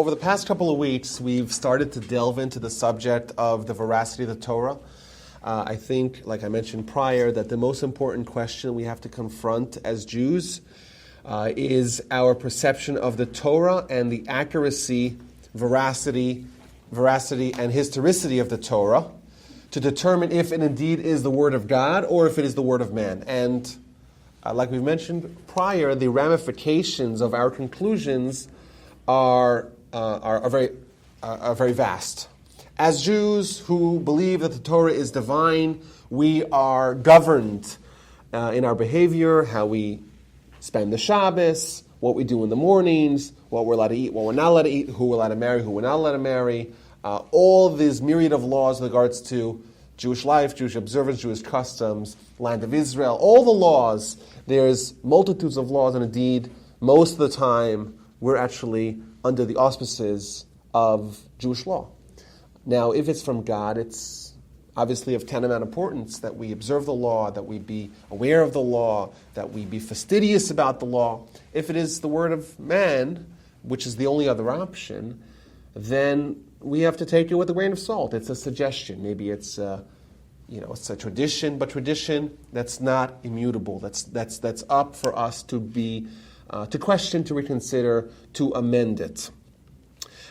Over the past couple of weeks, we've started to delve into the subject of the veracity of the Torah. I think, like I mentioned prior, that the most important question we have to confront as Jews is our perception of the Torah and the accuracy, veracity, and historicity of the Torah to determine if it indeed is the Word of God or if it is the Word of man. And like we've mentioned prior, the ramifications of our conclusions are very vast. As Jews who believe that the Torah is divine, we are governed in our behavior, how we spend the Shabbos, what we do in the mornings, what we're allowed to eat, what we're not allowed to eat, who we're allowed to marry, who we're not allowed to marry. All these myriad of laws in regards to Jewish life, Jewish observance, Jewish customs, land of Israel, all the laws. There's multitudes of laws, and indeed, most of the time, we're actually under the auspices of Jewish law. Now, if it's from God, it's obviously of tantamount importance that we observe the law, that we be aware of the law, that we be fastidious about the law. If it is the word of man, which is the only other option, then we have to take it with a grain of salt. It's a suggestion. Maybe it's it's a tradition, but tradition that's not immutable. That's up for us to be to question, to reconsider, to amend it.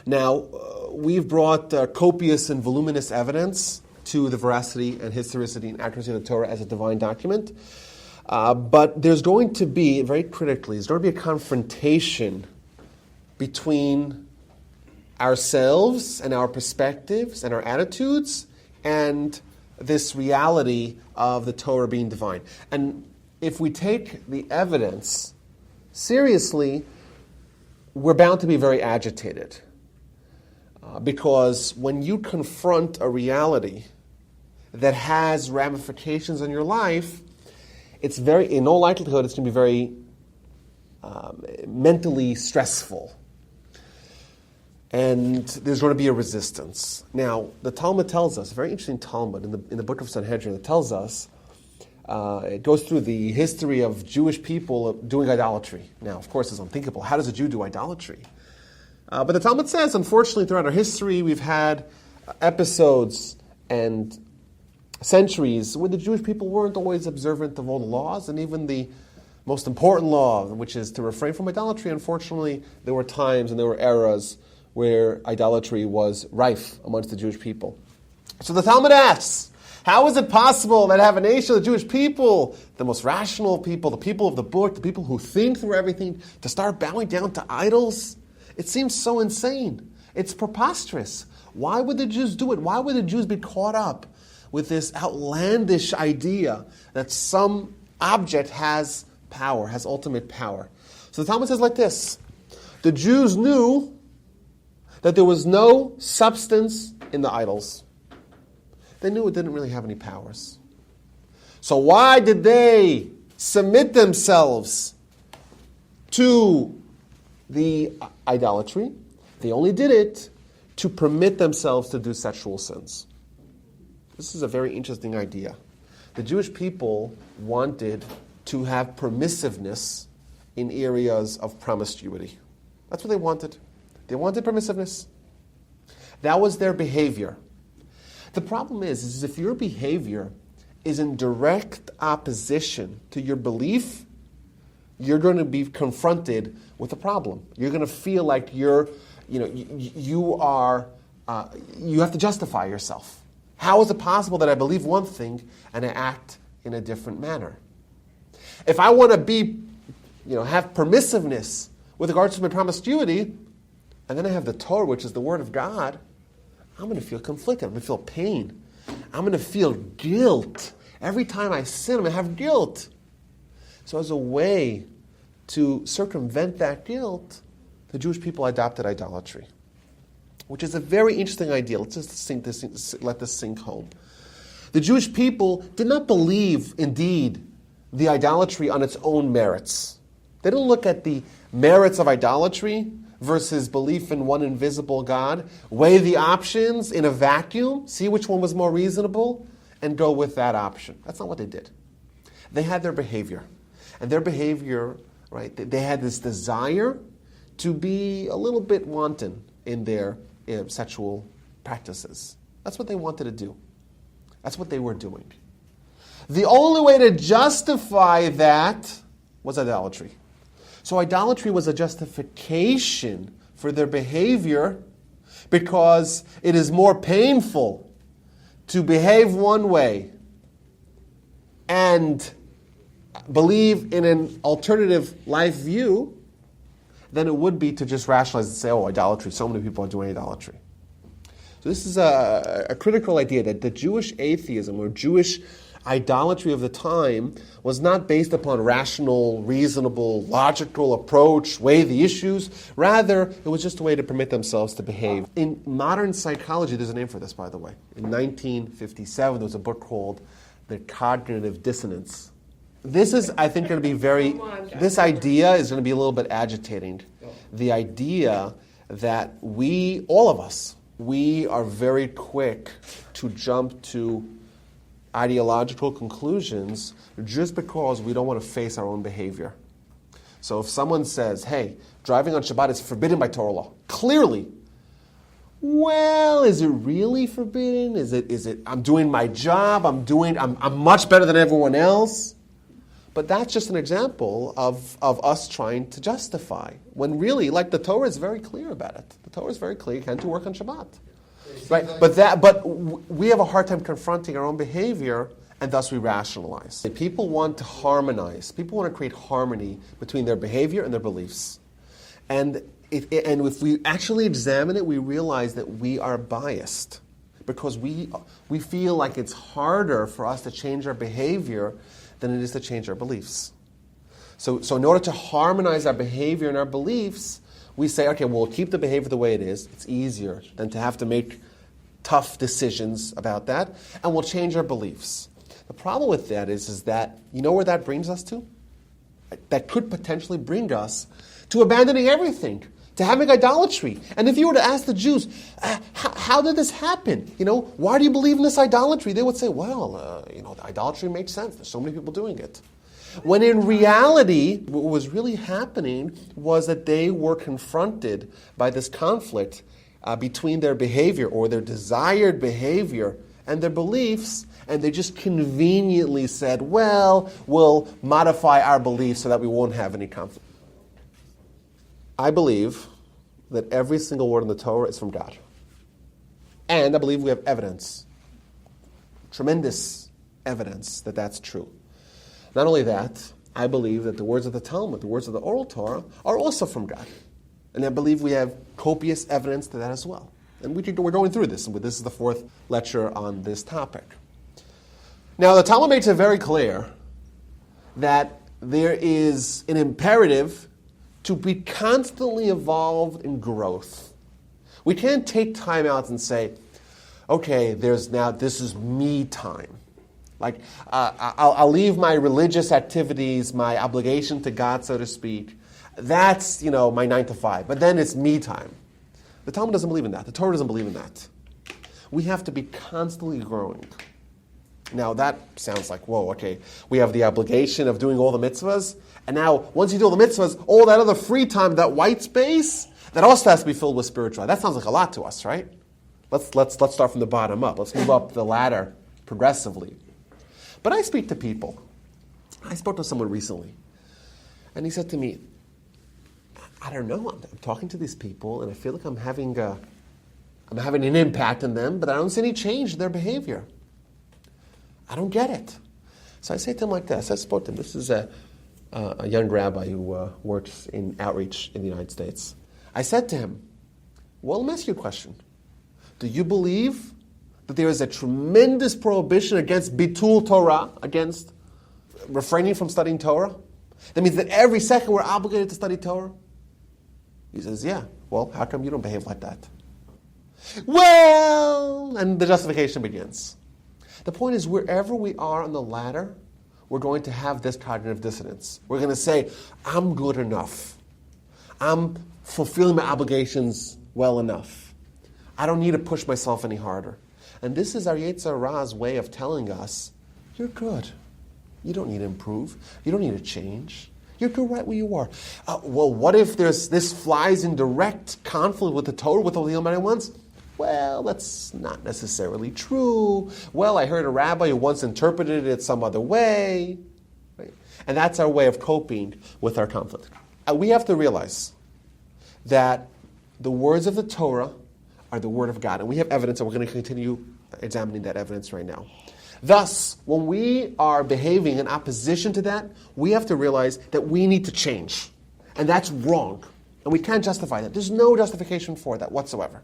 Now, we've brought copious and voluminous evidence to the veracity and historicity and accuracy of the Torah as a divine document. But there's going to be, very critically, there's going to be a confrontation between ourselves and our perspectives and our attitudes and this reality of the Torah being divine. And if we take the evidence seriously, we're bound to be very agitated. Because when you confront a reality that has ramifications on your life, it's in all likelihood, it's going to be very mentally stressful. And there's going to be a resistance. Now, the Talmud tells us, a very interesting Talmud in the book of Sanhedrin, that tells us, it goes through the history of Jewish people doing idolatry. Now, of course, it's unthinkable. How does a Jew do idolatry? But the Talmud says, unfortunately, throughout our history, we've had episodes and centuries where the Jewish people weren't always observant of all the laws, and even the most important law, which is to refrain from idolatry. Unfortunately, there were times and there were eras where idolatry was rife amongst the Jewish people. So the Talmud asks, how is it possible that have a nation of the Jewish people, the most rational people, the people of the book, the people who think through everything, to start bowing down to idols? It seems so insane. It's preposterous. Why would the Jews do it? Why would the Jews be caught up with this outlandish idea that some object has power, has ultimate power? So the Talmud says like this: the Jews knew that there was no substance in the idols. They knew it didn't really have any powers. So why did they submit themselves to the idolatry? They only did it to permit themselves to do sexual sins. This is a very interesting idea. The Jewish people wanted to have permissiveness in areas of promiscuity. That's what they wanted. They wanted permissiveness. That was their behavior. The problem is if your behavior is in direct opposition to your belief, you're going to be confronted with a problem. You're going to feel like you have to justify yourself. How is it possible that I believe one thing and I act in a different manner? If I want to have permissiveness with regards to my promiscuity, and then I have the Torah, which is the Word of God, I'm going to feel conflicted. I'm going to feel pain. I'm going to feel guilt. Every time I sin, I'm going to have guilt. So as a way to circumvent that guilt, the Jewish people adopted idolatry, which is a very interesting idea. Let's just let this sink home. The Jewish people did not believe, indeed, the idolatry on its own merits. They didn't look at the merits of idolatry versus belief in one invisible God, weigh the options in a vacuum, see which one was more reasonable, and go with that option. That's not what they did. They had their behavior. And their behavior, right, they had this desire to be a little bit wanton, in their sexual practices. That's what they wanted to do. That's what they were doing. The only way to justify that was idolatry. So idolatry was a justification for their behavior because it is more painful to behave one way and believe in an alternative life view than it would be to just rationalize and say, oh, idolatry, so many people are doing idolatry. So this is a critical idea that the Jewish atheism or Jewish idolatry of the time was not based upon rational, reasonable, logical approach, weigh the issues. Rather, it was just a way to permit themselves to behave. In modern psychology, there's a name for this, by the way. In 1957, there was a book called The Cognitive Dissonance. This is, I think, going to be this idea is going to be a little bit agitating. The idea that all of us, we are very quick to jump to ideological conclusions just because we don't want to face our own behavior. So if someone says, hey, driving on Shabbat is forbidden by Torah law, clearly, well, is it really forbidden? Is it I'm doing my job, I'm much better than everyone else? But that's just an example of us trying to justify, when really, like, the Torah is very clear about it. The Torah is very clear, you can't do work on Shabbat. Right, but we have a hard time confronting our own behavior, and thus we rationalize. People want to harmonize. People want to create harmony between their behavior and their beliefs. And if we actually examine it, we realize that we are biased because we feel like it's harder for us to change our behavior than it is to change our beliefs. So in order to harmonize our behavior and our beliefs, we say, okay, we'll keep the behavior the way it is. It's easier than to have to make tough decisions about that, and we'll change our beliefs. The problem with that is that, you know where that brings us to? That could potentially bring us to abandoning everything, to having idolatry. And if you were to ask the Jews, how did this happen? Why do you believe in this idolatry? They would say, well, the idolatry makes sense. There's so many people doing it. When in reality, what was really happening was that they were confronted by this conflict between their behavior or their desired behavior and their beliefs, and they just conveniently said, well, we'll modify our beliefs so that we won't have any conflict. I believe that every single word in the Torah is from God. And I believe we have evidence, tremendous evidence that that's true. Not only that, I believe that the words of the Talmud, the words of the oral Torah, are also from God. And I believe we have copious evidence to that as well. And we're going through this, and this is the fourth lecture on this topic. Now, the Talmud makes it very clear that there is an imperative to be constantly involved in growth. We can't take time out and say, okay, this is me time. Like, I'll leave my religious activities, my obligation to God, so to speak. That's, my 9 to 5. But then it's me time. The Talmud doesn't believe in that. The Torah doesn't believe in that. We have to be constantly growing. Now, that sounds like, whoa, okay. We have the obligation of doing all the mitzvahs. And now, once you do all the mitzvahs, all that other free time, that white space, that also has to be filled with spirituality. That sounds like a lot to us, right? Let's start from the bottom up. Let's move up the ladder progressively. But I speak to people. I spoke to someone recently, and he said to me, I don't know, I'm talking to these people, and I feel like I'm having an impact on them, but I don't see any change in their behavior. I don't get it. So I say to him like this. I spoke to him. This is a young rabbi who works in outreach in the United States. I said to him, well, let me ask you a question. Do you believe that there is a tremendous prohibition against bitul Torah, against refraining from studying Torah? That means that every second we're obligated to study Torah? He says, yeah. Well, how come you don't behave like that? Well, and the justification begins. The point is, wherever we are on the ladder, we're going to have this cognitive dissonance. We're going to say, I'm good enough. I'm fulfilling my obligations well enough. I don't need to push myself any harder. And this is our Yetzer Hara's way of telling us, you're good. You don't need to improve. You don't need to change. You're good right where you are. Well, what if this flies in direct conflict with the Torah, with all the Almighty wants? Well, that's not necessarily true. Well, I heard a rabbi who once interpreted it some other way. Right? And that's our way of coping with our conflict. We have to realize that the words of the Torah are the word of God. And we have evidence, and we're going to continue examining that evidence right now. Thus, when we are behaving in opposition to that, we have to realize that we need to change. And that's wrong. And we can't justify that. There's no justification for that whatsoever.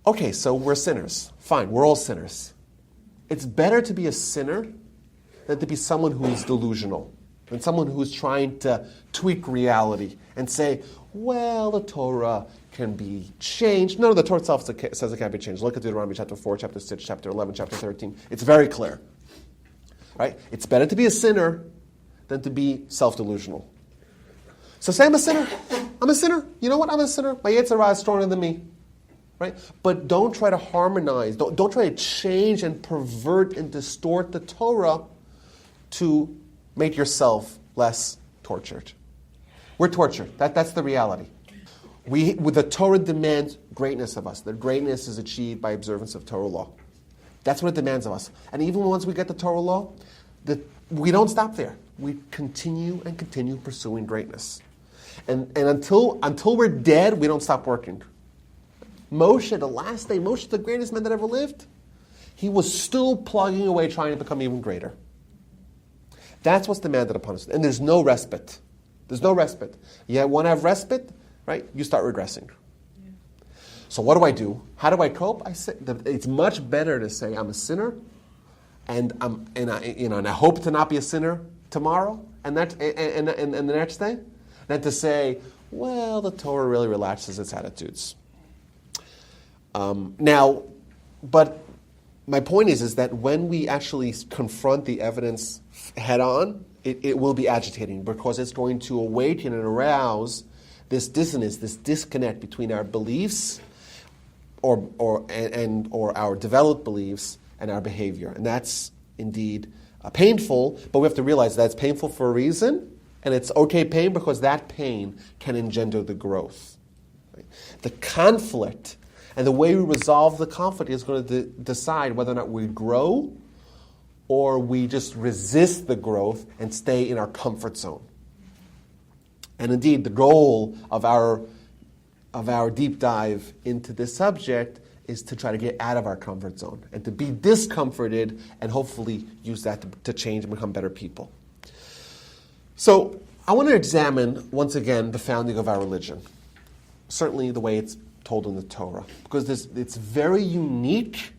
Okay, so we're sinners. Fine, we're all sinners. It's better to be a sinner than to be someone who's delusional, than someone who's trying to tweak reality and say, well, the Torah can be changed. No, the Torah itself says it can't be changed. Look at Deuteronomy chapter 4, chapter 6, chapter 11, chapter 13. It's very clear. Right? It's better to be a sinner than to be self-delusional. So say I'm a sinner. I'm a sinner. You know what? I'm a sinner. My Yetzer Hara is stronger than me. Right? But don't try to harmonize. Don't try to change and pervert and distort the Torah to make yourself less tortured. We're tortured. That's the reality. The Torah demands greatness of us. The greatness is achieved by observance of Torah law. That's what it demands of us. And even once we get the Torah law, we don't stop there. We continue and continue pursuing greatness. And until we're dead, we don't stop working. Moshe, the last day, Moshe, the greatest man that ever lived, he was still plugging away trying to become even greater. That's what's demanded upon us. And there's no respite. There's no respite. You want to have respite, right? You start regressing. Yeah. So what do? How do I cope? I say it's much better to say I'm a sinner, and I hope to not be a sinner tomorrow and the next day, than to say, well, the Torah really relaxes its attitudes. But my point is that when we actually confront the evidence head on, it will be agitating because it's going to awaken and arouse this dissonance, this disconnect between our beliefs or our developed beliefs and our behavior. And that's indeed painful, but we have to realize that's painful for a reason, and it's okay pain because that pain can engender the growth. Right? The conflict and the way we resolve the conflict is going to decide whether or not we grow or we just resist the growth and stay in our comfort zone. And indeed, the goal of our deep dive into this subject is to try to get out of our comfort zone and to be discomforted and hopefully use that to change and become better people. So I want to examine, once again, the founding of our religion. Certainly the way it's told in the Torah, because it's a very unique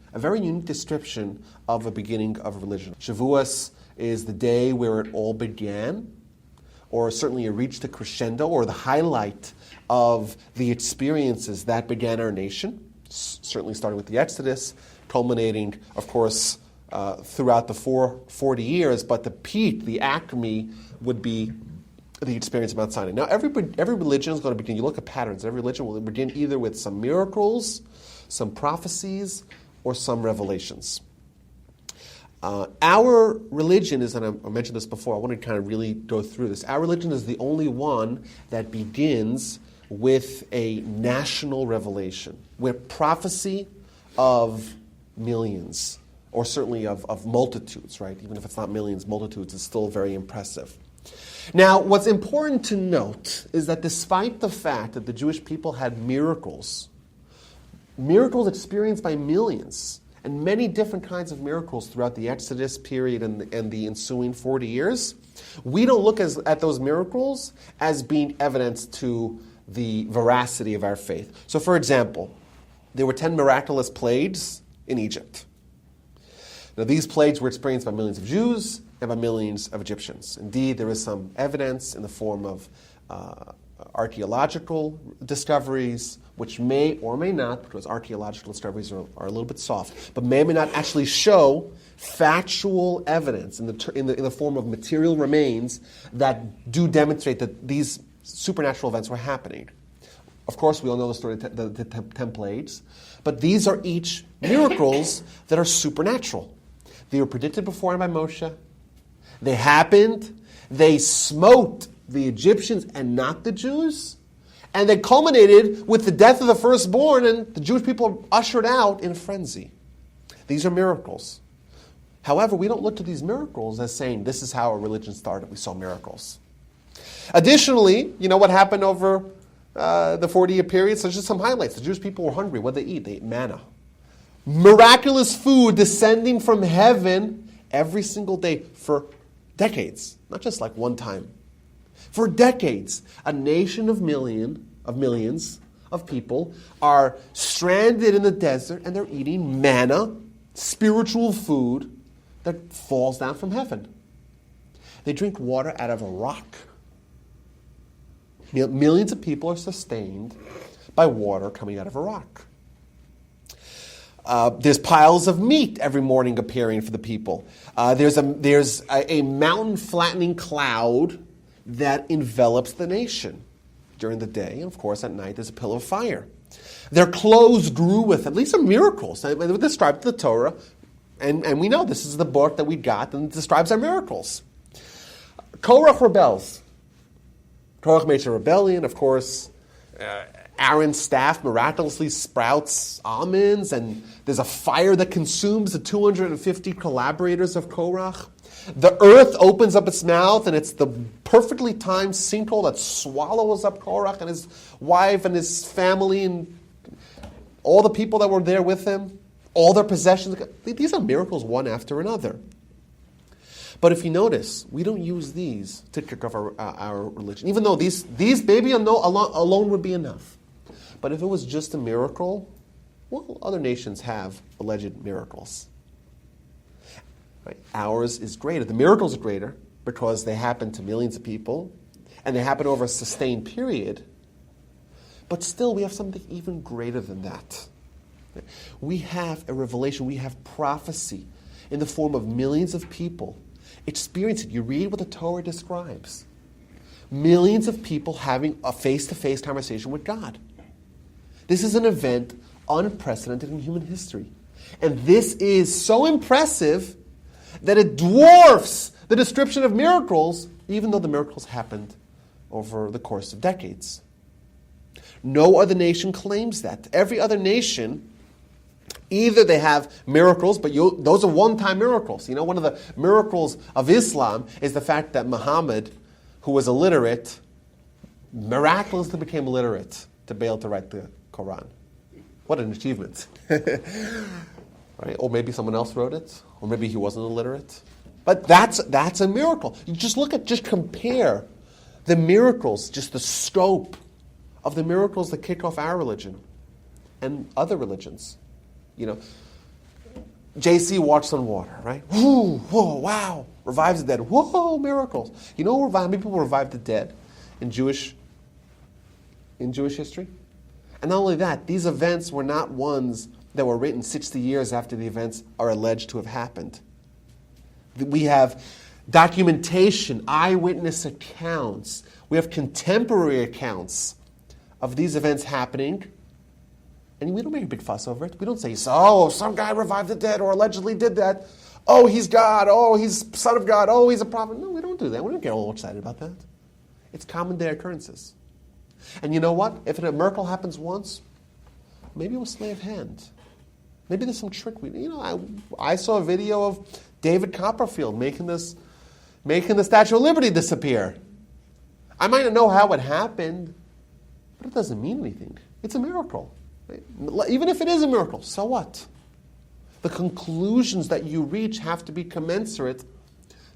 description of a beginning of religion. Shavuos is the day where it all began, or certainly it reached a crescendo, or the highlight of the experiences that began our nation, certainly starting with the Exodus, culminating, of course, throughout the 40 years, but the peak, the acme, would be the experience of Mount Sinai. Now, every religion is going to begin. You look at patterns. Every religion will begin either with some miracles, some prophecies, or some revelations. Our religion is, and I mentioned this before, I want to kind of really go through this. Our religion is the only one that begins with a national revelation, with prophecy of millions, or certainly of multitudes, right? Even if it's not millions, multitudes is still very impressive. Now, what's important to note is that despite the fact that the Jewish people had miracles experienced by millions, and many different kinds of miracles throughout the Exodus period and the ensuing 40 years, we don't look at those miracles as being evidence to the veracity of our faith. So, for example, there were 10 miraculous plagues in Egypt. Now, these plagues were experienced by millions of Jews and by millions of Egyptians. Indeed, there is some evidence in the form of archaeological discoveries, which may or may not, because archaeological discoveries are a little bit soft, but may or may not actually show factual evidence in the form of material remains that do demonstrate that these supernatural events were happening. Of course, we all know the story of the 10 plagues, but these are each miracles that are supernatural. They were predicted beforehand by Moshe. They happened. They smote the Egyptians and not the Jews. And they culminated with the death of the firstborn, and the Jewish people are ushered out in a frenzy. These are miracles. However, we don't look to these miracles as saying, this is how our religion started. We saw miracles. Additionally, you know what happened over the 40-year period? So just some highlights. The Jewish people were hungry. What did they eat? They ate manna. Miraculous food descending from heaven every single day for decades. Not just like one time. For decades. A nation of millions of people are stranded in the desert and they're eating manna, spiritual food that falls down from heaven. They drink water out of a rock. Millions of people are sustained by water coming out of a rock. There's piles of meat every morning appearing for the people. There's a mountain flattening cloud that envelops the nation during the day. And of course, at night, there's a pillar of fire. Their clothes grew with them. These are miracles. They were described in the Torah. And we know this is the book that we got, and it describes our miracles. Korach rebels. Korach makes a rebellion. Of course, Aaron's staff miraculously sprouts almonds, and there's a fire that consumes the 250 collaborators of Korach. The earth opens up its mouth, and it's the perfectly timed sinkhole that swallows up Korach and his wife and his family and all the people that were there with him, all their possessions. These are miracles one after another. But if you notice, we don't use these to kick off our religion, even though these maybe alone would be enough. But if it was just a miracle, well, other nations have alleged miracles. Right? Ours is greater. The miracles are greater because they happen to millions of people, and they happen over a sustained period. But still, we have something even greater than that. We have a revelation, we have prophecy in the form of millions of people experiencing. You read what the Torah describes. Millions of people having a face-to-face conversation with God. This is an event unprecedented in human history. And this is so impressive that it dwarfs the description of miracles, even though the miracles happened over the course of decades. No other nation claims that. Every other nation, either they have miracles, but those are one-time miracles. You know, one of the miracles of Islam is the fact that Muhammad, who was illiterate, miraculously became literate to be able to write the Quran. What an achievement. Right? Or maybe someone else wrote it, or maybe he wasn't illiterate. But that's a miracle. You just compare the miracles, just the scope of the miracles that kick off our religion and other religions. You know, JC walks on water, right? Whoa, whoa, wow. Revives the dead. Whoa, miracles. You know how many people revived the dead in Jewish history? And not only that, these events were not ones that were written 60 years after the events are alleged to have happened. We have documentation, eyewitness accounts. We have contemporary accounts of these events happening. And we don't make a big fuss over it. We don't say, oh, some guy revived the dead or allegedly did that. Oh, he's God. Oh, he's son of God. Oh, he's a prophet. No, we don't do that. We don't get all excited about that. It's common day occurrences. And you know what? If a miracle happens once, maybe it was sleight of hand. Maybe there's some trick. I saw a video of David Copperfield making the Statue of Liberty disappear. I might not know how it happened, but it doesn't mean anything. It's a miracle. Right? Even if it is a miracle, so what? The conclusions that you reach have to be commensurate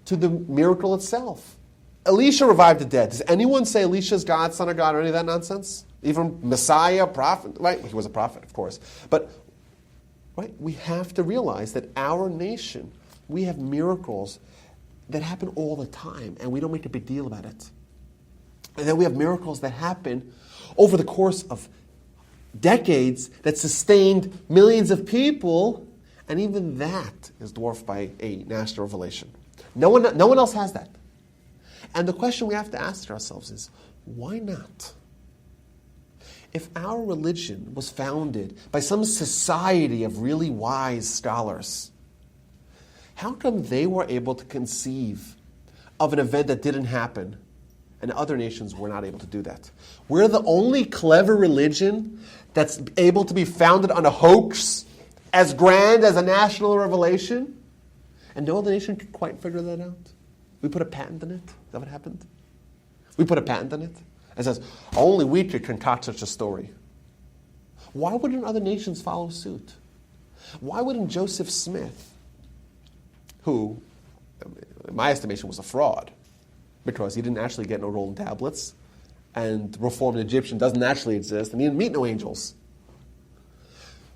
to the miracle itself. Elisha revived the dead. Does anyone say Elisha's God, son of God, or any of that nonsense? Even Messiah, prophet, right? He was a prophet, of course. But right, we have to realize that our nation, we have miracles that happen all the time, and we don't make a big deal about it. And then we have miracles that happen over the course of decades that sustained millions of people, and even that is dwarfed by a national revelation. No one else has that. And the question we have to ask ourselves is, why not? If our religion was founded by some society of really wise scholars, how come they were able to conceive of an event that didn't happen, and other nations were not able to do that. We're the only clever religion that's able to be founded on a hoax as grand as a national revelation, and no other nation could quite figure that out. We put a patent on it. Is that what happened? We put a patent on it. It says, only we could concoct such a story. Why wouldn't other nations follow suit? Why wouldn't Joseph Smith, who, in my estimation, was a fraud, because he didn't actually get no golden tablets, and reformed Egyptian doesn't actually exist, and he didn't meet no angels.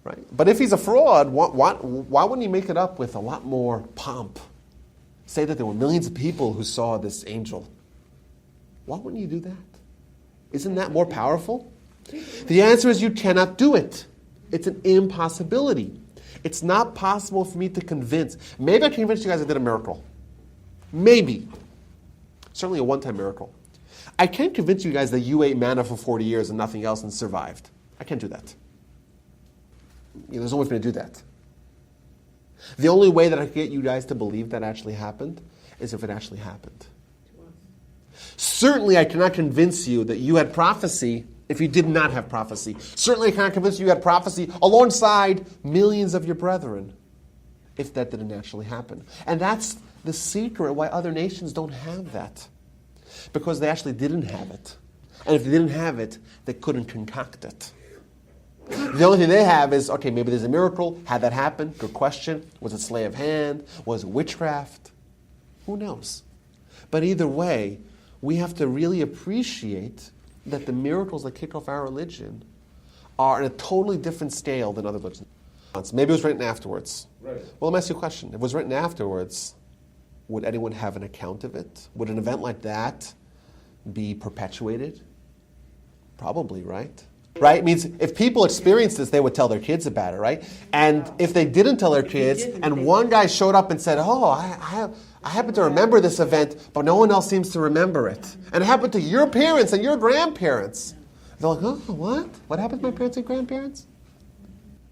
Right? But if he's a fraud, why wouldn't he make it up with a lot more pomp? Say that there were millions of people who saw this angel. Why wouldn't you do that? Isn't that more powerful? The answer is you cannot do it. It's an impossibility. It's not possible for me to convince. Maybe I can convince you guys I did a miracle. Maybe. Certainly a one-time miracle. I can't convince you guys that you ate manna for 40 years and nothing else and survived. I can't do that. There's no way for me to do that. The only way that I can get you guys to believe that actually happened is if it actually happened. Certainly I cannot convince you that you had prophecy if you did not have prophecy. Certainly I cannot convince you had prophecy alongside millions of your brethren if that didn't actually happen. And that's the secret why other nations don't have that. Because they actually didn't have it. And if they didn't have it, they couldn't concoct it. The only thing they have is, okay, maybe there's a miracle. Had that happen? Good question. Was it sleight of hand? Was it witchcraft? Who knows? But either way, we have to really appreciate that the miracles that kick off our religion are on a totally different scale than other religions. Maybe it was written afterwards. Right. Well, let me ask you a question. If it was written afterwards, would anyone have an account of it? Would an event like that be perpetuated? Probably, right? Right? It means if people experienced this, they would tell their kids about it, right? And if they didn't tell their kids, and one guy showed up and said, oh, I happen to remember this event, but no one else seems to remember it. And it happened to your parents and your grandparents. They're like, oh, what? What happened to my parents and grandparents?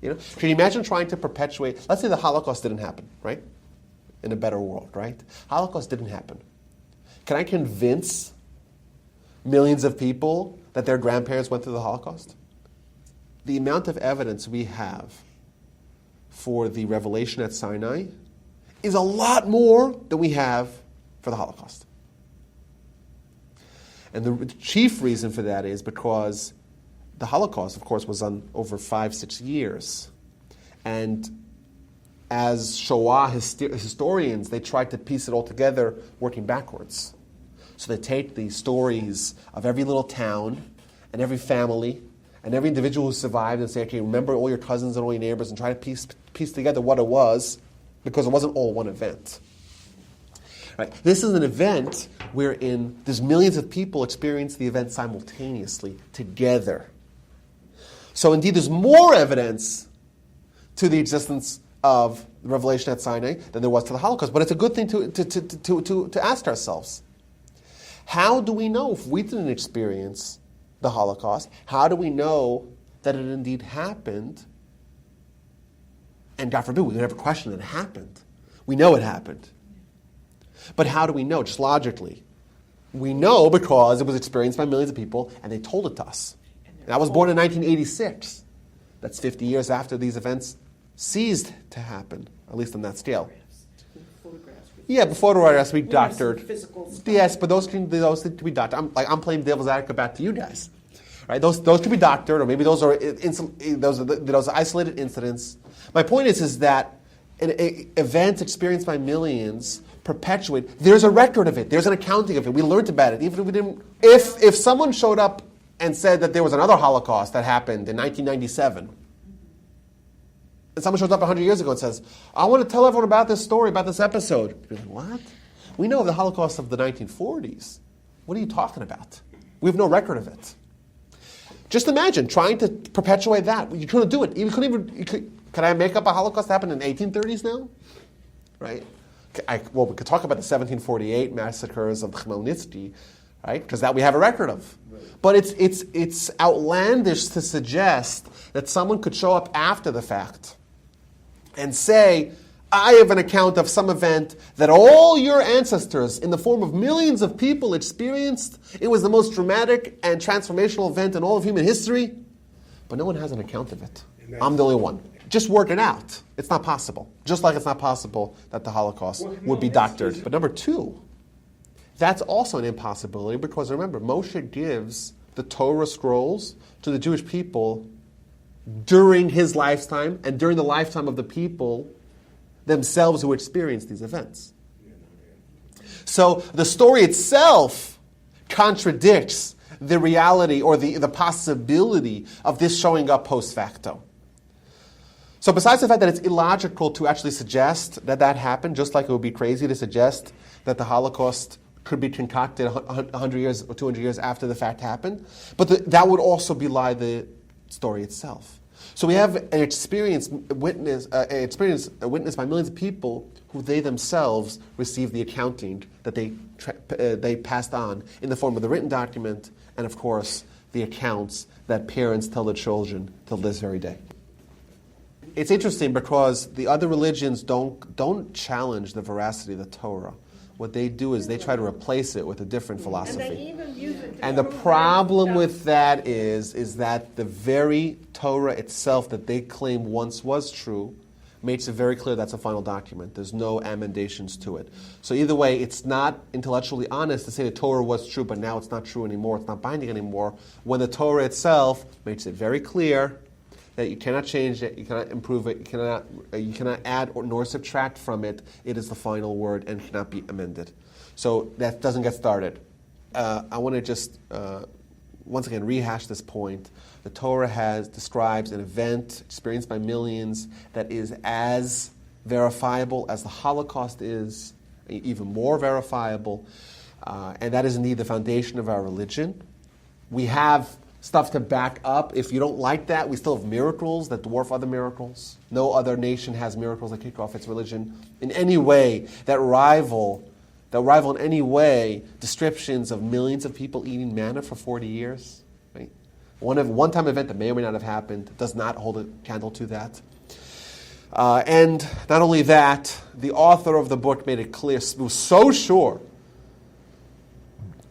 Can you imagine trying to perpetuate, let's say the Holocaust didn't happen, right? In a better world, right? Holocaust didn't happen. Can I convince millions of people that their grandparents went through the Holocaust? The amount of evidence we have for the revelation at Sinai is a lot more than we have for the Holocaust. And the chief reason for that is because the Holocaust, of course, was on over 5-6 years. And as Shoah historians, they tried to piece it all together working backwards. So they take the stories of every little town and every family and every individual who survived and say, okay, remember all your cousins and all your neighbors and try to piece together what it was, because it wasn't all one event. Right? This is an event wherein there's millions of people experience the event simultaneously, together. So indeed, there's more evidence to the existence of the revelation at Sinai than there was to the Holocaust. But it's a good thing to ask ourselves. How do we know if we didn't experience the Holocaust? How do we know that it indeed happened? And God forbid, we never question that it happened. We know it happened. But how do we know? Just logically. We know because it was experienced by millions of people and they told it to us. And I was born in 1986. That's 50 years after these events ceased to happen, at least on that scale. Yeah, before the photographs we doctored. Yes, but those can be doctored. I'm playing devil's advocate back to you guys, right? Those can be doctored, or maybe those are isolated incidents. My point is that an event experienced by millions perpetuate. There's a record of it. There's an accounting of it. We learned about it, even if we didn't. If someone showed up and said that there was another Holocaust that happened in 1997. And someone shows up 100 years ago and says, I want to tell everyone about this story, about this episode. You're like, what? We know of the Holocaust of the 1940s. What are you talking about? We have no record of it. Just imagine trying to perpetuate that. You couldn't do it. Can I make up a Holocaust that happened in the 1830s now? Right? We could talk about the 1748 massacres of Khmelnytsky, right? Because that we have a record of. Right. But it's outlandish to suggest that someone could show up after the fact and say, I have an account of some event that all your ancestors, in the form of millions of people, experienced. It was the most dramatic and transformational event in all of human history, but no one has an account of it. I'm the only one. Just work it out. It's not possible. Just like it's not possible that the Holocaust would be doctored. But number two, that's also an impossibility because remember, Moshe gives the Torah scrolls to the Jewish people during his lifetime and during the lifetime of the people themselves who experienced these events. So the story itself contradicts the reality or the possibility of this showing up post facto. So besides the fact that it's illogical to actually suggest that that happened, just like it would be crazy to suggest that the Holocaust could be concocted 100 years or 200 years after the fact happened, but that would also belie the story itself. So we have an experience witnessed by millions of people who they themselves received the accounting that they passed on in the form of the written document, and of course the accounts that parents tell their children till this very day. It's interesting because the other religions don't challenge the veracity of the Torah. What they do is they try to replace it with a different philosophy. And they even use it and the problem with that is that the very Torah itself that they claim once was true makes it very clear that's a final document. There's no amendations to it. So either way, it's not intellectually honest to say the Torah was true, but now it's not true anymore, it's not binding anymore, when the Torah itself makes it very clear that you cannot change it, you cannot improve it, you cannot add nor subtract from it. It is the final word and cannot be amended. So that doesn't get started. I want to just once again rehash this point. The Torah describes an event experienced by millions that is as verifiable as the Holocaust is, even more verifiable, and that is indeed the foundation of our religion. We have stuff to back up. If you don't like that, we still have miracles that dwarf other miracles. No other nation has miracles that kick off its religion in any way that rival in any way descriptions of millions of people eating manna for 40 years. Right? One-time event that may or may not have happened does not hold a candle to that. And not only that, the author of the book made it clear, was so sure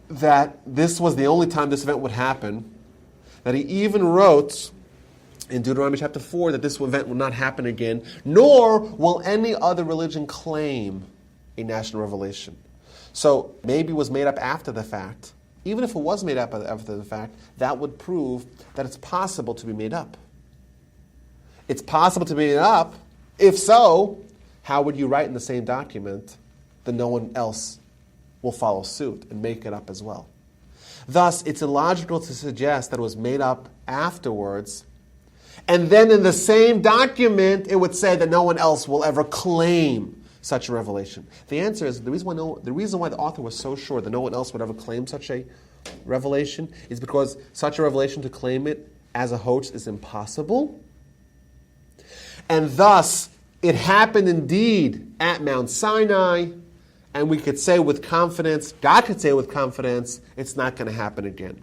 that this was the only time this event would happen, that he even wrote in Deuteronomy chapter 4 that this event will not happen again, nor will any other religion claim a national revelation. So maybe it was made up after the fact. Even if it was made up after the fact, that would prove that it's possible to be made up. It's possible to be made up. If so, how would you write in the same document that no one else will follow suit and make it up as well? Thus, it's illogical to suggest that it was made up afterwards, and then in the same document it would say that no one else will ever claim such a revelation. The answer is the reason why the author was so sure that no one else would ever claim such a revelation is because such a revelation to claim it as a hoax is impossible, and thus it happened indeed at Mount Sinai. And we could say with confidence, God could say with confidence, it's not going to happen again.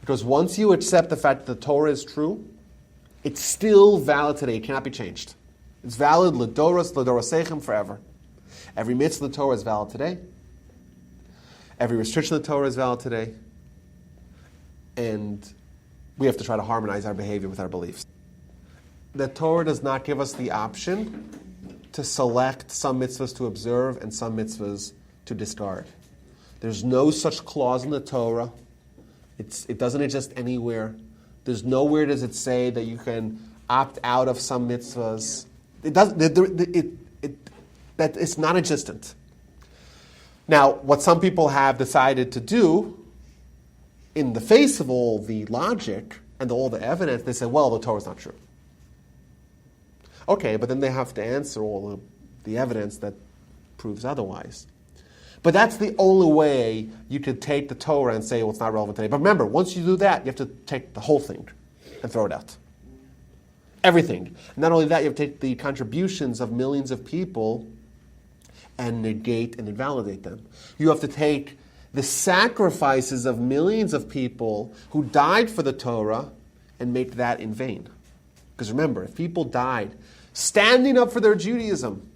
Because once you accept the fact that the Torah is true, it's still valid today. It cannot be changed. It's valid l'doros, l'dorosechem, forever. Every mitzvah of the Torah is valid today. Every restriction of the Torah is valid today. And we have to try to harmonize our behavior with our beliefs. The Torah does not give us the option to select some mitzvahs to observe and some mitzvahs to discard. There's no such clause in the Torah. It doesn't exist anywhere. There's nowhere does it say that you can opt out of some mitzvahs. That it's non-existent. Now, what some people have decided to do, in the face of all the logic and all the evidence, they say, well, the Torah is not true. Okay, but then they have to answer all the evidence that proves otherwise. But that's the only way you could take the Torah and say, well, it's not relevant today. But remember, once you do that, you have to take the whole thing and throw it out. Everything. Not only that, you have to take the contributions of millions of people and negate and invalidate them. You have to take the sacrifices of millions of people who died for the Torah and make that in vain. Because remember, if people died standing up for their Judaism,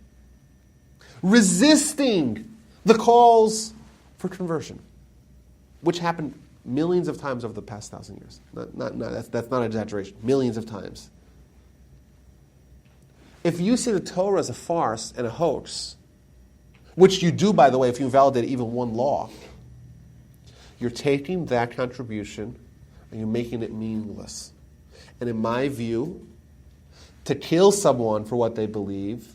resisting the calls for conversion, which happened millions of times over the past 1,000 years. That's not an exaggeration. Millions of times. If you see the Torah as a farce and a hoax, which you do, by the way, if you invalidate even one law, you're taking that contribution and you're making it meaningless. And in my view, to kill someone for what they believe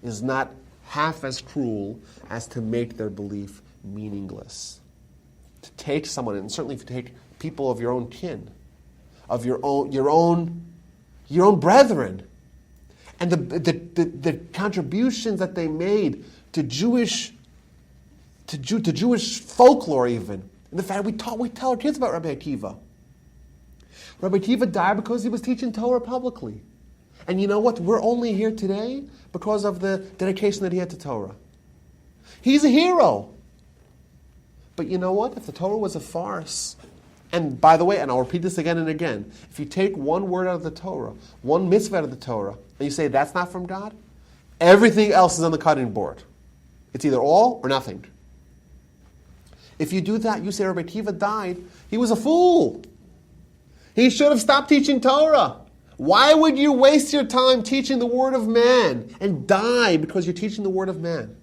is not half as cruel as to make their belief meaningless. To take someone, and certainly if you take people of your own kin, of your own brethren, and the contributions that they made to Jewish folklore, even, and the fact we tell our kids about Rabbi Akiva. Rabbi Akiva died because he was teaching Torah publicly. And you know what? We're only here today because of the dedication that he had to Torah. He's a hero. But you know what? If the Torah was a farce, and by the way, and I'll repeat this again and again, if you take one word out of the Torah, one mitzvah out of the Torah, and you say that's not from God, everything else is on the cutting board. It's either all or nothing. If you do that, you say Rabbi Akiva died, he was a fool. He should have stopped teaching Torah. Why would you waste your time teaching the word of man and die because you're teaching the word of man?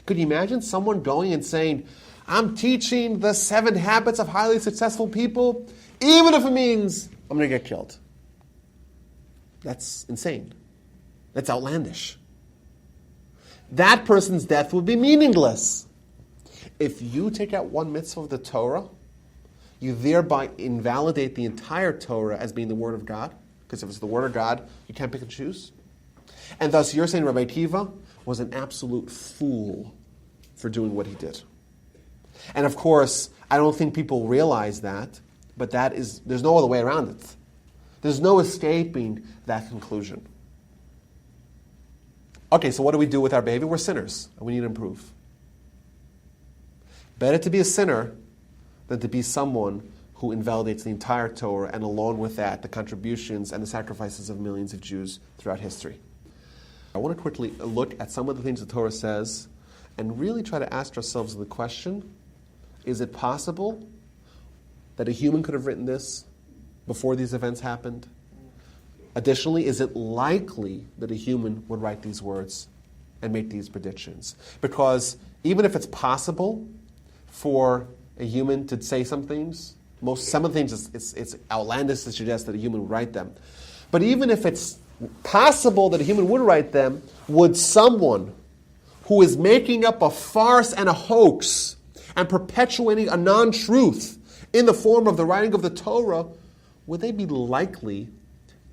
Could you imagine someone going and saying, I'm teaching the 7 habits of highly successful people, even if it means I'm going to get killed? That's insane. That's outlandish. That person's death would be meaningless. If you take out one mitzvah of the Torah, you thereby invalidate the entire Torah as being the Word of God, because if it's the Word of God, you can't pick and choose. And thus you're saying Rabbi Akiva was an absolute fool for doing what he did. And of course, I don't think people realize that, but there's no other way around it. There's no escaping that conclusion. Okay, so what do we do with our behavior? We're sinners, and we need to improve. Better to be a sinner than to be someone who invalidates the entire Torah, and along with that, the contributions and the sacrifices of millions of Jews throughout history. I want to quickly look at some of the things the Torah says and really try to ask ourselves the question, is it possible that a human could have written this before these events happened? Additionally, is it likely that a human would write these words and make these predictions? Because even if it's possible for a human to say some things, some of the things it's outlandish to suggest that a human would write them. But even if it's possible that a human would write them, would someone who is making up a farce and a hoax and perpetuating a non-truth in the form of the writing of the Torah, would they be likely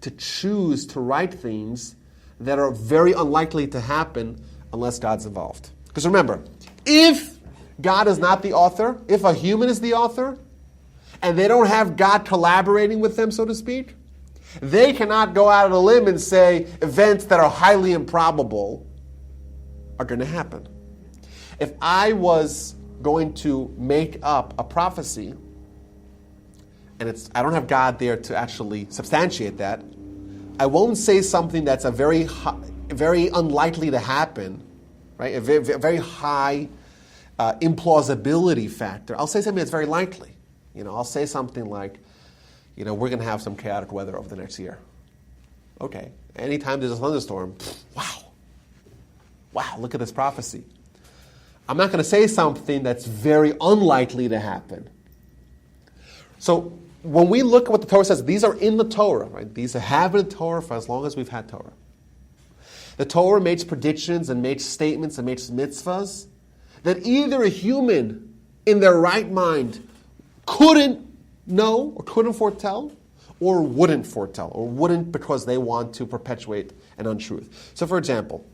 to choose to write things that are very unlikely to happen unless God's involved? Because remember, if God is not the author, if a human is the author, and they don't have God collaborating with them, so to speak, they cannot go out on a limb and say events that are highly improbable are going to happen. If I was going to make up a prophecy, and I don't have God there to actually substantiate that, I won't say something that's a very unlikely to happen, right? A very high implausibility factor. I'll say something that's very likely. I'll say something like, we're going to have some chaotic weather over the next year. Okay. Anytime there's a thunderstorm, wow, look at this prophecy. I'm not going to say something that's very unlikely to happen. So when we look at what the Torah says, these are in the Torah, right? These have been in the Torah for as long as we've had Torah. The Torah makes predictions and makes statements and makes mitzvahs that either a human in their right mind couldn't know or couldn't foretell, or wouldn't foretell, or wouldn't because they want to perpetuate an untruth. So for example,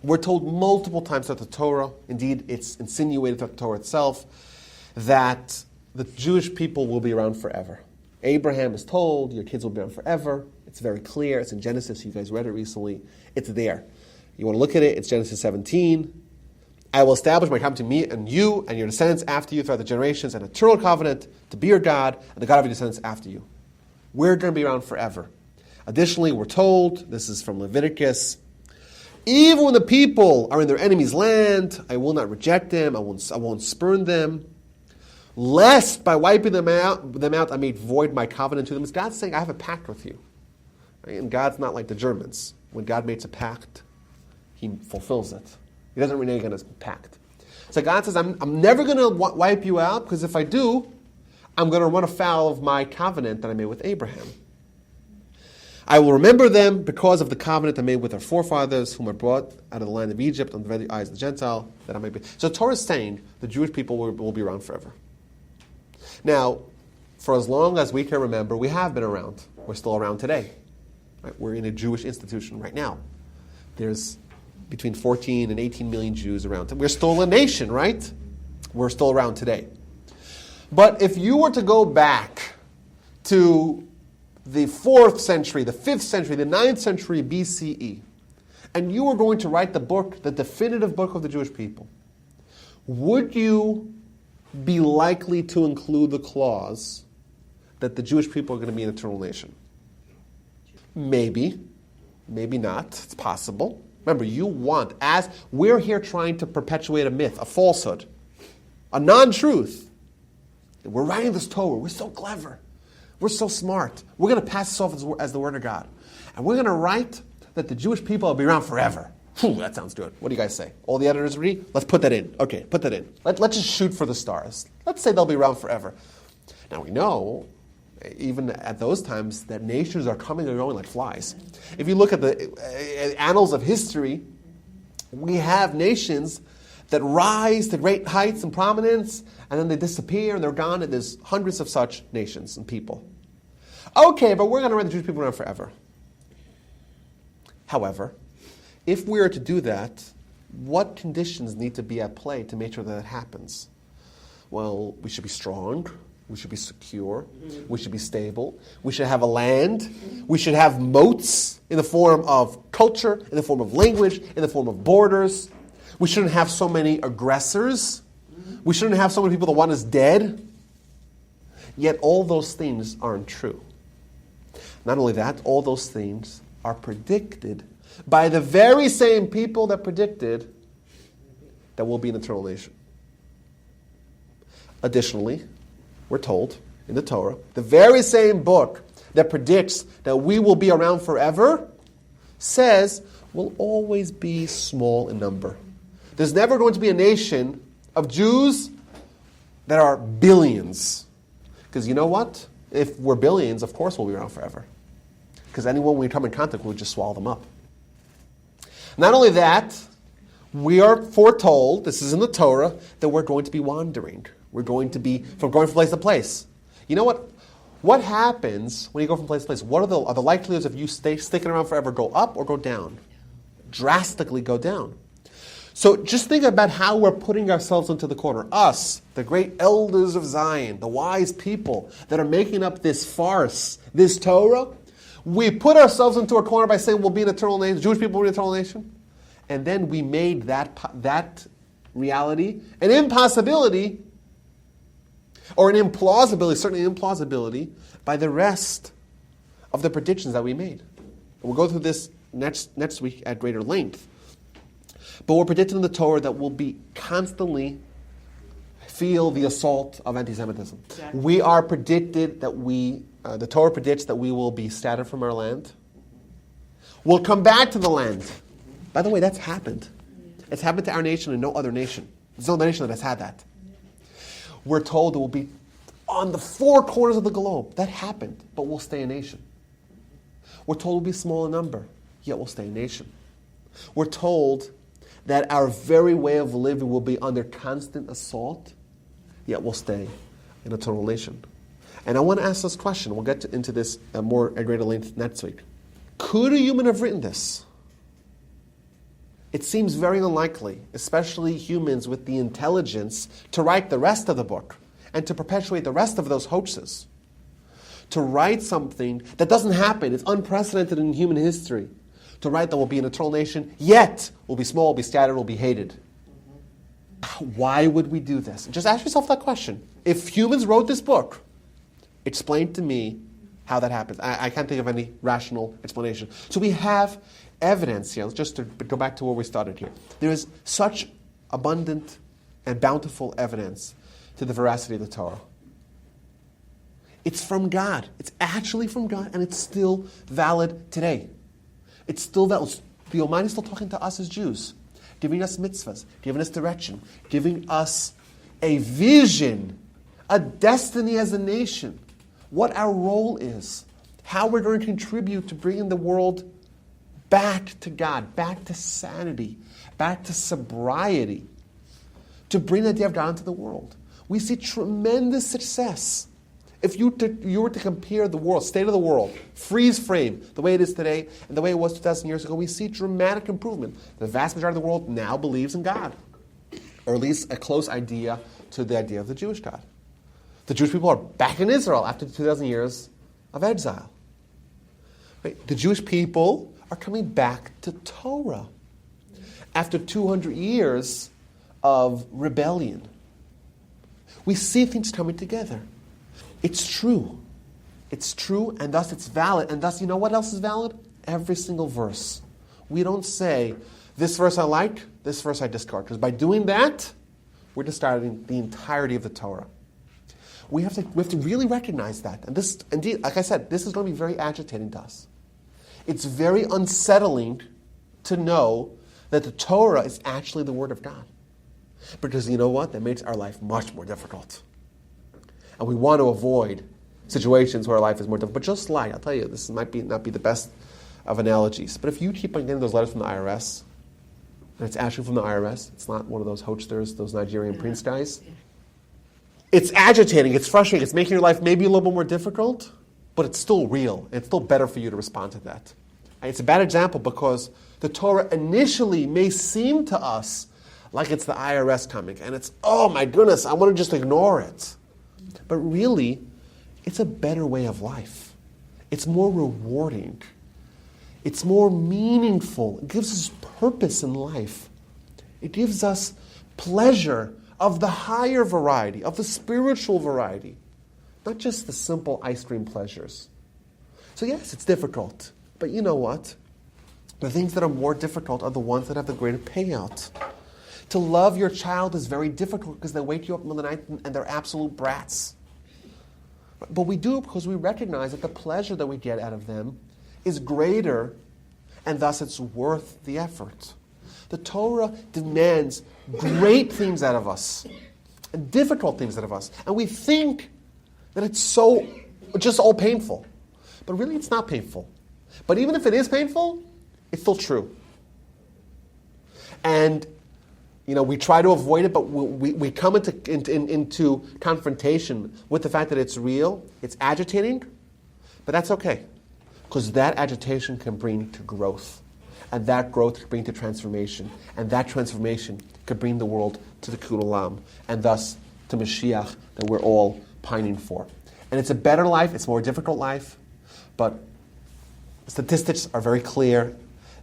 we're told multiple times throughout the Torah, indeed it's insinuated throughout the Torah itself, that the Jewish people will be around forever. Abraham is told, your kids will be around forever. It's very clear. It's in Genesis. You guys read it recently. It's there. You want to look at it, it's Genesis 17. I will establish my covenant to me and you and your descendants after you throughout the generations, an eternal covenant to be your God and the God of your descendants after you. We're going to be around forever. Additionally, we're told, this is from Leviticus Even when the people are in their enemy's land, I will not reject them, I won't spurn them. Lest by wiping them out, I may void my covenant to them. It's God saying, I have a pact with you. Right? And God's not like the Germans. When God makes a pact, he fulfills it. He doesn't renege on his pact. So God says, I'm never going to wipe you out, because if I do, I'm going to run afoul of my covenant that I made with Abraham. I will remember them because of the covenant I made with our forefathers, whom I brought out of the land of Egypt under the eyes of the Gentile, that I may be. So Torah is saying the Jewish people will be around forever. Now, for as long as we can remember, we have been around. We're still around today. Right? We're in a Jewish institution right now. There's between 14 and 18 million Jews around. We're still a nation, right? We're still around today. But if you were to go back to the 4th century, the 5th century, the 9th century BCE, and you were going to write the book, the definitive book of the Jewish people, would you be likely to include the clause that the Jewish people are going to be an eternal nation? Maybe. Maybe not. It's possible. Remember, as we're here trying to perpetuate a myth, a falsehood, a non-truth. We're writing this Torah. We're so clever. We're so smart. We're going to pass this off as the Word of God. And we're going to write that the Jewish people will be around forever. That sounds good. What do you guys say? All the editors agree? Let's put that in. Okay, put that in. Let's just shoot for the stars. Let's say they'll be around forever. Now we know, even at those times, that nations are coming and going like flies. If you look at the annals of history, we have nations that rise to great heights and prominence, and then they disappear and they're gone, and there's hundreds of such nations and people. Okay, but we're going to write the Jewish people around forever. However, if we are to do that, what conditions need to be at play to make sure that happens? Well, we should be strong. We should be secure. We should be stable. We should have a land. We should have moats in the form of culture, in the form of language, in the form of borders. We shouldn't have so many aggressors. We shouldn't have so many people that want us dead. Yet all those things aren't true. Not only that, all those things are predicted by the very same people that predicted that we'll be an eternal nation. Additionally, we're told in the Torah, the very same book that predicts that we will be around forever says we'll always be small in number. There's never going to be a nation of Jews that are billions. Because you know what? If we're billions, of course we'll be around forever. Because anyone we come in contact with, we'll just swallow them up. Not only that, we are foretold, this is in the Torah, that we're going to be wandering. We're going to be going from place to place. You know what? What happens when you go from place to place? What are the likelihoods of you sticking around forever go up or go down? Drastically go down. So just think about how we're putting ourselves into the corner. Us, the great elders of Zion, the wise people that are making up this farce, this Torah, we put ourselves into a corner by saying we'll be an eternal nation, Jewish people will be an eternal nation. And then we made that reality an impossibility, or an implausibility, certainly an implausibility, by the rest of the predictions that we made. And we'll go through this next week at greater length. But we're predicting in the Torah that we'll be constantly feel the assault of anti-Semitism. Exactly. We are predicted that the Torah predicts that we will be scattered from our land. We'll come back to the land. By the way, that's happened. It's happened to our nation and no other nation. There's no other nation that has had that. We're told it will be on the four corners of the globe. That happened, but we'll stay a nation. We're told we'll be small in number, yet we'll stay a nation. We're told that our very way of living will be under constant assault, yet we'll stay an eternal nation. And I want to ask this question. We'll get into this more at greater length next week. Could a human have written this? It seems very unlikely, especially humans with the intelligence to write the rest of the book and to perpetuate the rest of those hoaxes. To write something that doesn't happen, it's unprecedented in human history. To write that we'll be an eternal nation, yet we'll be small, we'll be scattered, we'll be hated. Why would we do this? Just ask yourself that question. If humans wrote this book, explain to me how that happens. I can't think of any rational explanation. So we have evidence here. Just to go back to where we started here. There is such abundant and bountiful evidence to the veracity of the Torah. It's from God. It's actually from God, and it's still valid today. It's still valid. The Almighty is still talking to us as Jews, giving us mitzvahs, giving us direction, giving us a vision, a destiny as a nation, what our role is, how we're going to contribute to bringing the world back to God, back to sanity, back to sobriety, to bring the idea of God into the world. We see tremendous success. If you were to compare the world, state of the world, freeze frame, the way it is today and the way it was 2,000 years ago, we see dramatic improvement. The vast majority of the world now believes in God, or at least a close idea to the idea of the Jewish God. The Jewish people are back in Israel after 2,000 years of exile. Right? The Jewish people are coming back to Torah after 200 years of rebellion. We see things coming together. It's true. It's true, and thus it's valid. And thus, you know what else is valid? Every single verse. We don't say, this verse I like, this verse I discard. Because by doing that, we're discarding the entirety of the Torah. We have to really recognize that. And this, indeed, like I said, this is going to be very agitating to us. It's very unsettling to know that the Torah is actually the Word of God. Because you know what? That makes our life much more difficult. And we want to avoid situations where our life is more difficult. But just like, I'll tell you, this might not be the best of analogies. But if you keep on getting those letters from the IRS, and it's actually from the IRS, it's not one of those hoachsters, those Nigerian prince guys, it's agitating, it's frustrating, it's making your life maybe a little bit more difficult, but it's still real. It's still better for you to respond to that. And it's a bad example because the Torah initially may seem to us like it's the IRS coming, and it's, oh my goodness, I want to just ignore it. But really, it's a better way of life. It's more rewarding. It's more meaningful. It gives us purpose in life. It gives us pleasure of the higher variety, of the spiritual variety, not just the simple ice cream pleasures. So yes, it's difficult. But you know what? The things that are more difficult are the ones that have the greater payout. To love your child is very difficult because they wake you up in the middle of the night and they're absolute brats. But we do it because we recognize that the pleasure that we get out of them is greater, and thus it's worth the effort. The Torah demands great things out of us and difficult things out of us. And we think that it's so just all painful. But really it's not painful. But even if it is painful, it's still true. And we try to avoid it, but we come into confrontation with the fact that it's real, it's agitating, but that's okay. Because that agitation can bring to growth. And that growth can bring to transformation. And that transformation could bring the world to the Tikkun Olam, and thus to Mashiach that we're all pining for. And it's a better life, it's a more difficult life, but statistics are very clear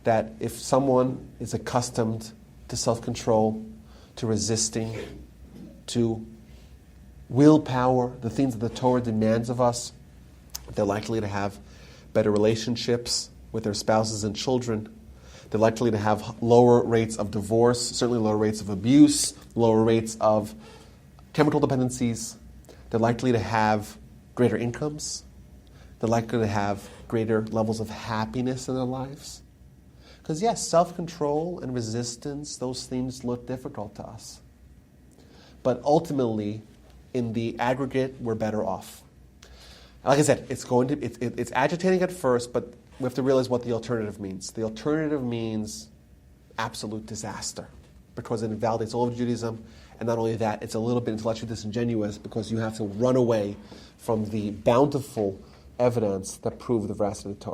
that if someone is accustomed to self-control, to resisting, to willpower, the things that the Torah demands of us, they're likely to have better relationships with their spouses and children. They're likely to have lower rates of divorce, certainly lower rates of abuse, lower rates of chemical dependencies. They're likely to have greater incomes. They're likely to have greater levels of happiness in their lives. Because yes, self-control and resistance, those things look difficult to us. But ultimately, in the aggregate, we're better off. Like I said, it's agitating at first, but we have to realize what the alternative means. The alternative means absolute disaster, because it invalidates all of Judaism, and not only that, it's a little bit intellectually disingenuous because you have to run away from the bountiful evidence that prove the veracity of the Torah.